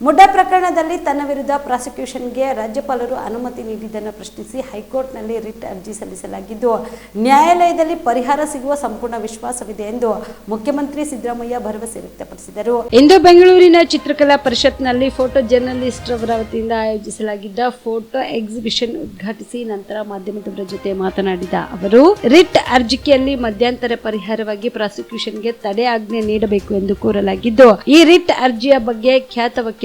ಮುಡ್ಡಾ ಪ್ರಕರಣದಲ್ಲಿ ತನ್ನ ವಿರುದ್ಧ ಪ್ರಾಸಿಕ್ಯೂಷನ್ಗೆ ರಾಜ್ಯಪಾಲರು ಅನುಮತಿ ನೀಡಿದ್ದನ್ನು ಪ್ರಶ್ನಿಸಿ ಹೈಕೋರ್ಟ್ನಲ್ಲಿ ರಿಟ್ ಅರ್ಜಿ ಸಲ್ಲಿಸಲಾಗಿದ್ದು, ನ್ಯಾಯಾಲಯದಲ್ಲಿ ಪರಿಹಾರ ಸಿಗುವ ಸಂಪೂರ್ಣ ವಿಶ್ವಾಸವಿದೆ ಎಂದು ಮುಖ್ಯಮಂತ್ರಿ ಸಿದ್ದರಾಮಯ್ಯ ಭರವಸೆ ವ್ಯಕ್ತಪಡಿಸಿದರು. ಇಂದು ಬೆಂಗಳೂರಿನ ಚಿತ್ರಕಲಾ ಪರಿಷತ್ನಲ್ಲಿ ಫೋಟೋ ಜರ್ನಲಿಸ್ಟ್ ಅವರ ವತಿಯಿಂದ ಆಯೋಜಿಸಲಾಗಿದ್ದ ಫೋಟೋ ಎಕ್ಸಿಬಿಷನ್ ಉದ್ಘಾಟಿಸಿ ನಂತರ ಮಾಧ್ಯಮದವರ ಜೊತೆ ಮಾತನಾಡಿದ ಅವರು, ರಿಟ್ ಅರ್ಜಿಯಲ್ಲಿ ಮಧ್ಯಂತರ ಪರಿಹಾರವಾಗಿ ಪ್ರಾಸಿಕ್ಯೂಷನ್ಗೆ ತಡೆ ಆಜ್ಞೆ ನೀಡಬೇಕು ಎಂದು ಕೋರಲಾಗಿದ್ದು, ಈ ರಿಟ್ ಅರ್ಜಿಯ ಬಗ್ಗೆ ಖ್ಯಾತ ವಕೀಲರಾದ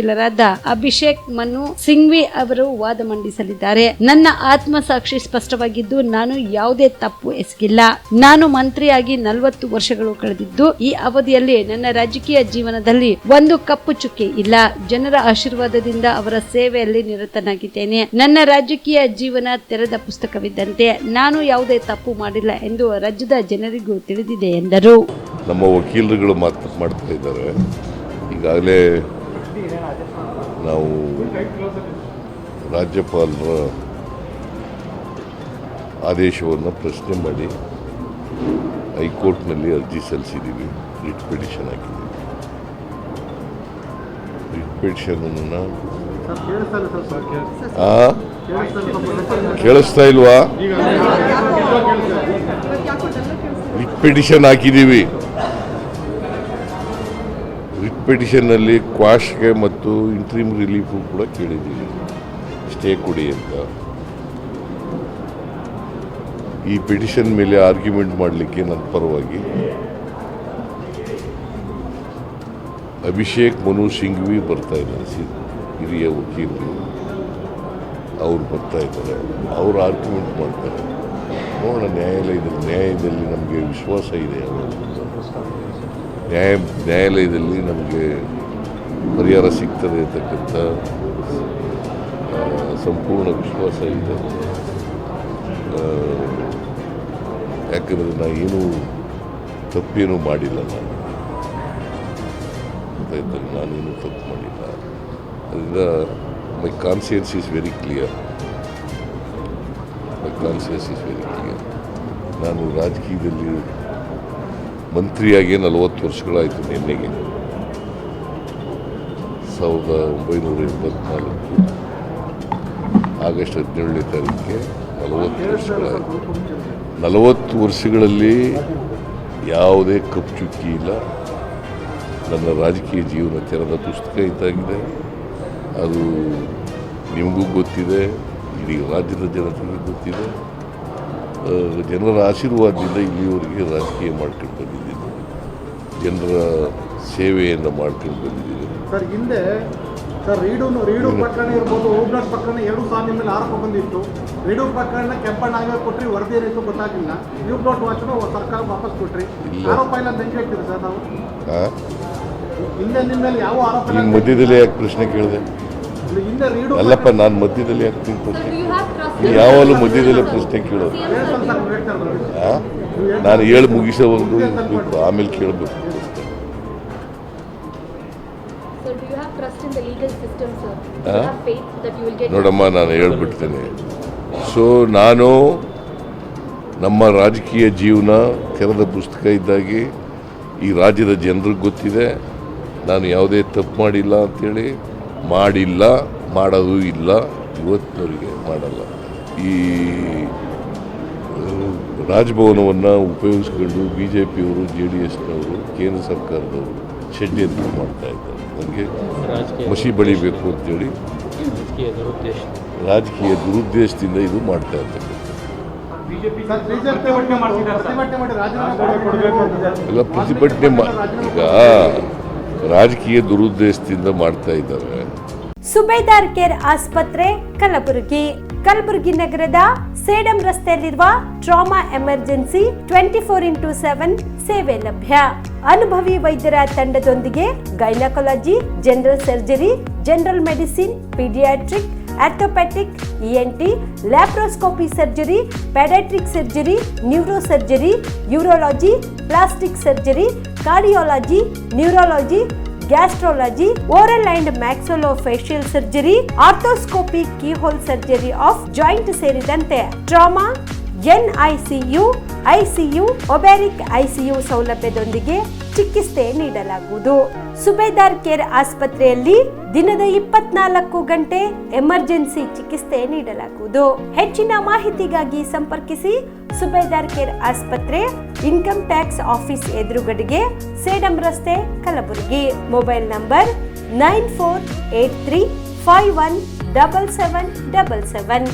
ಅಭಿಷೇಕ್ ಮನು ಸಿಂಘ್ವಿ ಅವರು ವಾದ ಮಂಡಿಸಲಿದ್ದಾರೆ. ನನ್ನ ಆತ್ಮಸಾಕ್ಷಿ ಸ್ಪಷ್ಟವಾಗಿದ್ದು, ನಾನು ಯಾವುದೇ ತಪ್ಪು ಎಸಗಿಲ್ಲ. ನಾನು ಮಂತ್ರಿಯಾಗಿ 40 ವರ್ಷಗಳು ಕಳೆದಿದ್ದು, ಈ ಅವಧಿಯಲ್ಲಿ ನನ್ನ ರಾಜಕೀಯ ಜೀವನದಲ್ಲಿ ಒಂದು ಕಪ್ಪು ಚುಕ್ಕೆ ಇಲ್ಲ. ಜನರ ಆಶೀರ್ವಾದದಿಂದ ಅವರ ಸೇವೆಯಲ್ಲಿ ನಿರತನಾಗಿದ್ದೇನೆ. ನನ್ನ ರಾಜಕೀಯ ಜೀವನ ತೆರೆದ ಪುಸ್ತಕವಿದ್ದಂತೆ. ನಾನು ಯಾವುದೇ ತಪ್ಪು ಮಾಡಿಲ್ಲ ಎಂದು ರಾಜ್ಯದ ಜನರಿಗೂ ತಿಳಿದಿದೆ ಎಂದರು. ನಮ್ಮ ವಕೀಲರುಗಳು ಮಾಡ್ತಾ ಇದ್ದಾರೆ. ಈಗಾಗಲೇ ನಾವು ರಾಜ್ಯಪಾಲರ ಆದೇಶವನ್ನು ಪ್ರಶ್ನೆ ಮಾಡಿ ಹೈಕೋರ್ಟ್ನಲ್ಲಿ ಅರ್ಜಿ ಸಲ್ಲಿಸಿದ್ದೀವಿ. ರಿಟ್ ಪಿಟಿಷನ್ ಹಾಕಿದ್ದೀವಿ. ರಿಟ್ ಪಿಟಿಷನನ್ನು ಕೇಳಿಸ್ತಾ ಇಲ್ವಾ? ರಿಟ್ ಪಿಟಿಷನ್ ಹಾಕಿದ್ದೀವಿ. ರಿಟ್ ಪಿಟಿಷನ್ನಲ್ಲಿ ಕ್ವಾಶ್ಗೆ ಮತ್ತು ಇಂಟ್ರೀಮ್ ರಿಲೀಫು ಕೂಡ ಕೇಳಿದ್ದೀವಿ. ಸ್ಟೇ ಕೊಡಿ ಅಂತ. ಈ ಪಿಟಿಷನ್ ಮೇಲೆ ಆರ್ಗ್ಯುಮೆಂಟ್ ಮಾಡಲಿಕ್ಕೆ ನನ್ನ ಪರವಾಗಿ ಅಭಿಷೇಕ್ ಮನು ಸಿಂಘ್ವಿ ಬರ್ತಾ ಇದ್ದಾರೆ. ಹಿರಿಯ ವಕೀಲರು ಅವ್ರು ಬರ್ತಾ ಇದ್ದಾರೆ. ಅವರು ಆರ್ಗ್ಯುಮೆಂಟ್ ಮಾಡ್ತಾರೆ. ನೋಡೋಣ, ನ್ಯಾಯಾಲಯದಲ್ಲಿ ನಮಗೆ ವಿಶ್ವಾಸ ಇದೆ. ನ್ಯಾಯಾಲಯದಲ್ಲಿ ನಮಗೆ ಪರಿಹಾರ ಸಿಗ್ತದೆ ಅಂತಕ್ಕಂಥ ಸಂಪೂರ್ಣ ವಿಶ್ವಾಸ ಇದೆ. ಯಾಕಂದರೆ ನಾನೇನು ತಪ್ಪೇನೂ ಮಾಡಿಲ್ಲ. ನಾನೇನು ತಪ್ಪು ಮಾಡಿಲ್ಲ. ಅದರಿಂದ ಮೈ ಕಾನ್ಸಿಯನ್ಸ್ ಈಸ್ ವೆರಿ ಕ್ಲಿಯರ್. ನಾನು ರಾಜಕೀಯದಲ್ಲಿ ಮಂತ್ರಿಯಾಗಿ 40 ವರ್ಷಗಳಾಯಿತು. ನಿನ್ನೆಗೆ 1984 ಆಗಸ್ಟ್ 17ನೇ ತಾರೀಕಿಗೆ 40 ವರ್ಷಗಳಾಯಿತು. 40 ವರ್ಷಗಳಲ್ಲಿ ಯಾವುದೇ ಕಪ್ಪು ಚುಕ್ಕಿ ಇಲ್ಲ. ನನ್ನ ರಾಜಕೀಯ ಜೀವನ ತೆರೆದ ಪುಸ್ತಕ ಇದ್ದಾಗಿದೆ. ಅದು ನಿಮಗೂ ಗೊತ್ತಿದೆ, ಇಡೀ ರಾಜ್ಯದ ಜನತೆಗೆ ಗೊತ್ತಿದೆ. ಜನರ ಆಶೀರ್ವಾದದಿಂದ ಇಲ್ಲಿಯವರೆಗೆ ರಾಜಕೀಯ ಮಾಡ್ಕೊಂಡು ಬಂದಿದ್ದೀನಿ. ಜನರ ಸೇವೆಯನ್ನು ಮಾಡ್ಕೊಂಡು ಬಂದಿದ್ದೀನಿ. ಸರ್, ಹಿಂದೆ ರೀಡು ಪ್ರಕರಣ ಇರ್ಬೋದು, ಓಬ್ಲಾಟ್ ಪ್ರಕರಣ 2 ಸಾಲ ನಿಮ್ಮ ಮೇಲೆ ಆರೋಪ ಬಂದಿತ್ತು. ರೀಡು ಪ್ರಕರಣ ಕೆಂಪಣ್ಣಾಗ ಕೊಟ್ಟರೆ ವರದಿ ಏನಿತ್ತು ಗೊತ್ತಾಗಿಲ್ಲ. ಓಬ್ಲಾಟ್ ವಾಚನ ಸರ್ಕಾರ ವಾಪಸ್ ಕೊಟ್ರಿ. ಆರೋಪ ಇಲ್ಲ ಅಂತ ಹೆಂಗೆ ಹೇಳ್ತೀರಿ ಸರ್ ನಾವು? ಹಿಂದೆ ನಿಮ್ಮ ಮೇಲೆ ಯಾವ ಆರೋಪ ಇಲ್ಲ? ಮಧ್ಯದಲ್ಲಿ ಯಾಕೆ ಪ್ರಶ್ನೆ ಕೇಳಿದೆ? ಹಿಂದೆ ರೀಡು ಅಲ್ಲಪ್ಪ, ನಾನು ಮಧ್ಯದಲ್ಲಿ ಯಾಕೆ ತಿಳ್ಕೊತೀನಿ? ಯಾವಾಗಲೂ ಮಧ್ಯದಲ್ಲೇ ಪ್ರಶ್ನೆ ಕೇಳೋದು. ನಾನು ಹೇಳಿ ಮುಗಿಸೋ ಒಂದು ಆಮೇಲೆ ಕೇಳಬೇಕು. ನೋಡಮ್ಮ, ನಾನು ಹೇಳ್ಬಿಡ್ತೇನೆ. ಸೊ ನಾನು ನಮ್ಮ ರಾಜಕೀಯ ಜೀವನ ತೆರೆದ ಪುಸ್ತಕ ಇದ್ದಾಗಿ ಈ ರಾಜ್ಯದ ಜನರಿಗೆ ಗೊತ್ತಿದೆ. ನಾನು ಯಾವುದೇ ತಪ್ಪು ಮಾಡಿಲ್ಲ ಅಂಥೇಳಿ, ಮಾಡಿಲ್ಲ, ಮಾಡೋದು ಇಲ್ಲ, ಇವತ್ತಿನವರಿಗೆ ಮಾಡಲ್ಲ. ಈ ರಾಜಭವನವನ್ನು ಉಪಯೋಗಿಸ್ಕೊಂಡು BJPಯವರು, JDSನವರು, ಕೇಂದ್ರ ಸರ್ಕಾರದವರು ಷಡ್ಯಂತ್ರ ಮಾಡ್ತಾ ಇದ್ದಾರೆ. ನನಗೆ ಮಸಿ ಬಳಿಬೇಕು ಅಂತೇಳಿ ರಾಜಕೀಯ ದುರುದ್ದೇಶದಿಂದ ಇದು ಮಾಡ್ತಾ ಇರ್ತಕ್ಕಂಥ ಎಲ್ಲ ಪ್ರತಿಭಟನೆ ಈಗ ರಾಜಕೀಯ ದುರುದ್ದೇಶದಿಂದ ಮಾಡ್ತಾ ಇದ್ದಾರೆ. ಸುಬೇದಾರ್ ಕೇರ್ ಆಸ್ಪತ್ರೆ ಕಲಬುರಗಿ ನಗರದ ಸೇಡಂ ರಸ್ತೆಯಲ್ಲಿರುವ ಟ್ರಾಮಾ ಎಮರ್ಜೆನ್ಸಿ 24x7 ಸೇವೆ ಲಭ್ಯ. ಅನುಭವಿ ವೈದ್ಯರ ತಂಡದೊಂದಿಗೆ gynaecology, general surgery, general medicine, paediatric, orthopaedic, ENT, laparoscopy surgery, paediatric surgery, neuro surgery, urology, plastic surgery, cardiology, neurology, gastrology, oral and maxillofacial surgery, arthroscopy, keyhole surgery of joint ಸೇರಿದಂತೆ trauma, NICU, ICU, obstetric ICU ಸೌಲಭ್ಯದೊಂದಿಗೆ ಚಿಕಿತ್ಸೆ ನೀಡಲಾಗುವುದು. ಸುಬೇದಾರ್ care ಆಸ್ಪತ್ರೆಯಲ್ಲಿ ದಿನದ 24 ಗಂಟೆ emergency ಚಿಕಿತ್ಸೆ ನೀಡಲಾಗುವುದು. ಹೆಚ್ಚಿನ ಮಾಹಿತಿಗಾಗಿ ಸಂಪರ್ಕಿಸಿ ಸುಬೇದಾರ್ ಕೇರ್ ಆಸ್ಪತ್ರೆ, ಇನ್ಕಮ್ ಟ್ಯಾಕ್ಸ್ ಆಫೀಸ್ ಎದುರುಗಡೆಗೆ, ಸೇಡಂ ರಸ್ತೆ, ಕಲಬುರಗಿ. Mobile number 9483517777.